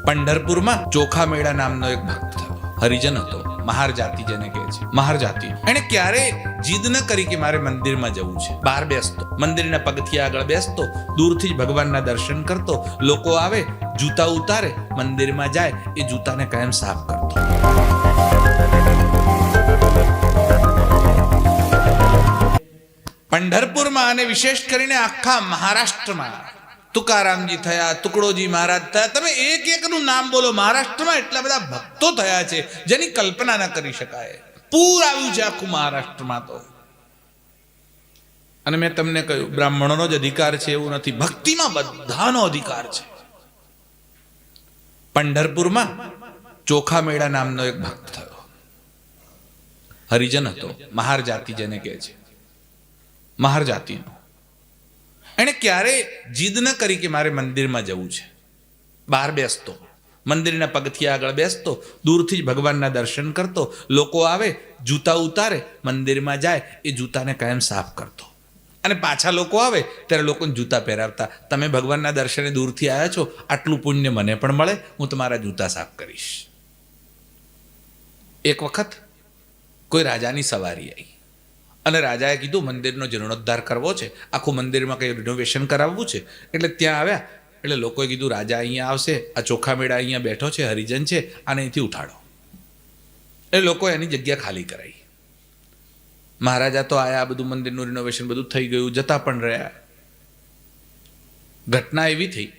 પંઢરપુરમાં ચોખા મેળા નામનો એક ભક્ત થયો. હરિજન હતો, મહાર જાતિ જેને કહે છે, મહાર જાતિ. એને ક્યારે જીદ ન કરી કે મારે મંદિરમાં જવું છે. બહાર બેસતો, મંદિરના પગથિયા આગળ બેસતો, દૂરથી જ ભગવાનના દર્શન કરતો. લોકો આવે, જૂતા ઉતારે, મંદિરમાં જાય, એ જૂતાને કાયમ સાફ કરતો. પંઢરપુરમાં અને વિશેષ કરીને આખા મહારાષ્ટ્રમાં તુકારામજી થયા, ટુકડોજી મહારાજ થયા. તમે એક એકનું નામ બોલો. મહારાષ્ટ્રમાં એટલા બધા ભક્તો થયા છે જેની કલ્પના ન કરી શકાય. પૂર આવ્યું છે આખું મહારાષ્ટ્રમાં તો. અને મેં તમને કહ્યું, બ્રાહ્મણોનો જ અધિકાર છે એવું નથી, ભક્તિમાં બધાનો અધિકાર છે. પંઢરપુરમાં ચોખા મેળા નામનો એક ભક્ત થયો. હરિજન હતો, મહાર જાતિ જેને કહે છે, મહાર જાતિનો. એને ક્યારે જીદ ન કરી કે મારે મંદિરમાં જવું છે. બહાર બેસતો, મંદિરના પગથિયા આગળ બેસતો, દૂરથી જ ભગવાનના દર્શન કરતો. લોકો આવે, જૂતા ઉતારે, મંદિરમાં જાય, એ જૂતાને કાયમ સાફ કરતો. અને પાછા લોકો આવે ત્યારે લોકોને જૂતા પહેરાવતા. તમે ભગવાનના દર્શને દૂરથી આવ્યા છો, આટલું પુણ્ય મને પણ મળે, હું તમારા જૂતા સાફ કરીશ. એક વખત કોઈ રાજાની સવારી આવી અને રાજાએ કીધું મંદિરનો જીર્ણોદ્ધાર કરવો છે, આખું મંદિરમાં કંઈ રિનોવેશન કરાવવું છે. એટલે ત્યાં આવ્યા. એટલે લોકોએ કીધું રાજા અહીંયા આવશે, આ ચોખા મેળા અહીંયા બેઠો છે, હરિજન છે, આને અહીંથી ઉઠાડો. એટલે લોકોએ એની જગ્યા ખાલી કરાવી. મહારાજા તો આયા, બધું મંદિરનું રિનોવેશન બધું થઈ ગયું, જતા પણ રહ્યા. ઘટના એવી થઈ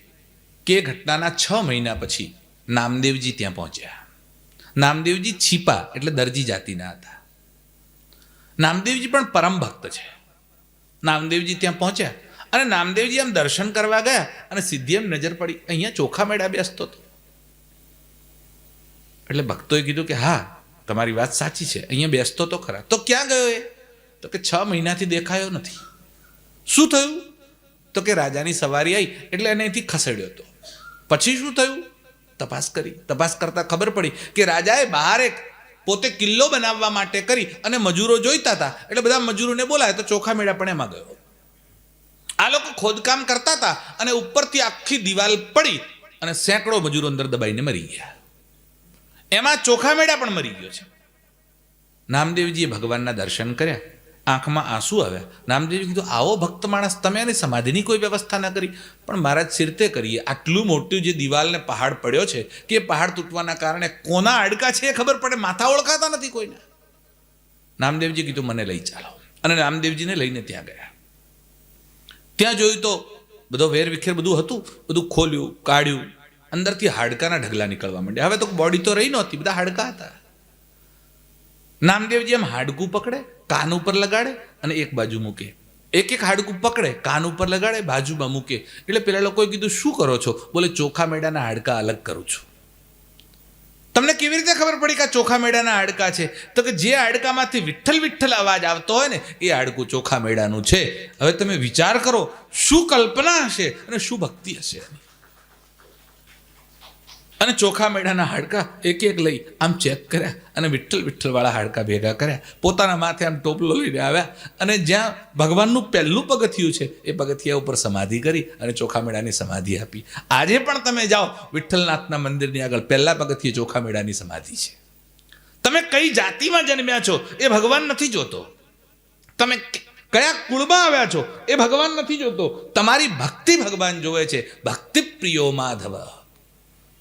કે ઘટનાના 6 મહિના પછી નામદેવજી ત્યાં પહોંચ્યા. નામદેવજી છીપા એટલે દરજી જાતિના હતા. નામદેવજી પણ પરમ ભક્ત છે. નામદેવજી ત્યાં પહોંચ્યા અને નામદેવજી આમ દર્શન કરવા ગયા અને સીધી એમ નજર પડી, અહીંયા ચોખા મેળા બેસતો હતો. એટલે ભક્તોએ કીધું કે હા, તમારી વાત સાચી છે, અહીંયા બેસતો તો ખરા. તો ક્યાં ગયો એ? તો કે 6 મહિનાથી દેખાયો નથી. શું થયું? તો કે રાજાની સવારી આવી એટલે એને અહીંથી ખસેડ્યો હતો. પછી શું થયું? તપાસ કરી. તપાસ કરતા ખબર પડી કે રાજાએ બહાર એક પોતે કિલ્લો બનાવવા માટે કરી અને મજૂરો જોઈતા હતા. એટલે બધા મજૂરોને બોલાય તો ચોખા મેળા પણ એમાં ગયો. આ લોકો ખોદકામ કરતા હતા અને ઉપરથી આખી દિવાલ પડી અને સેંકડો મજૂરો અંદર દબાઈને મરી ગયા. એમાં ચોખા મેળા પણ મરી ગયો છે. નામદેવજીએ ભગવાનના દર્શન કર્યા, આંખમાં આંસુ આવ્યા. નામદેવજી કીધું, આવો ભક્ત માણસ, તમે એની સમાધિની કોઈ વ્યવસ્થા ન કરી. પણ મહારાજ સિરતે કરીએ. આટલું મોટું જે દિવાલને પહાડ પડ્યો છે કે પહાડ તૂટવાના કારણે કોના હાડકા છે એ ખબર પડે, માથા ઓળખાતા નથી કોઈને. નામદેવજી કીધું, મને લઈ ચાલો. અને નામદેવજીને લઈને ત્યાં ગયા. ત્યાં જોયું તો બધો વેર વિખેર બધું હતું. બધું ખોલ્યું, કાઢ્યું, અંદરથી હાડકાના ઢગલા નીકળવા માંડ્યા. હવે તો બોડી તો રહી નહોતી, બધા હાડકા હતા. નામદેવજી એમ હાડકું પકડે, કાન ઉપર લગાડે અને એક બાજુ મૂકે. એક એક હાડકું પકડે, કાન ઉપર લગાડે, બાજુમાં મૂકે. એટલે પેલા લોકોએ કીધું, શું કરો છો? બોલે, ચોખા મેળાના હાડકા અલગ કરું છું. તમને કેવી રીતે ખબર પડી કે આ ચોખા મેળાના હાડકા છે? તો કે જે હાડકામાંથી વિઠ્ઠલ વિઠ્ઠલ અવાજ આવતો હોય ને, એ હાડકું ચોખા મેળાનું છે. હવે તમે વિચાર કરો, શું કલ્પના હશે અને શું ભક્તિ હશે. અને ચોખા મેળાના હાડકા એક એક લઈ આમ ચેક કર્યા અને વિઠ્ઠલ વિઠ્ઠલવાળા હાડકા ભેગા કર્યા. પોતાના માથે આમ ટોપલો લઈને આવ્યા અને જ્યાં ભગવાનનું પહેલું પગથિયું છે એ પગથિયા ઉપર સમાધિ કરી અને ચોખા મેળાની સમાધિ આપી. આજે પણ તમે જાઓ વિઠ્ઠલનાથના મંદિરની આગળ પહેલા પગથિયે ચોખા મેળાની સમાધિ છે. તમે કઈ જાતિમાં જન્મ્યા છો એ ભગવાન નથી જોતો. તમે કયા કુળમાં આવ્યા છો એ ભગવાન નથી જોતો. તમારી ભક્તિ ભગવાન જોવે છે. ભક્તિ પ્રિયો માધવ.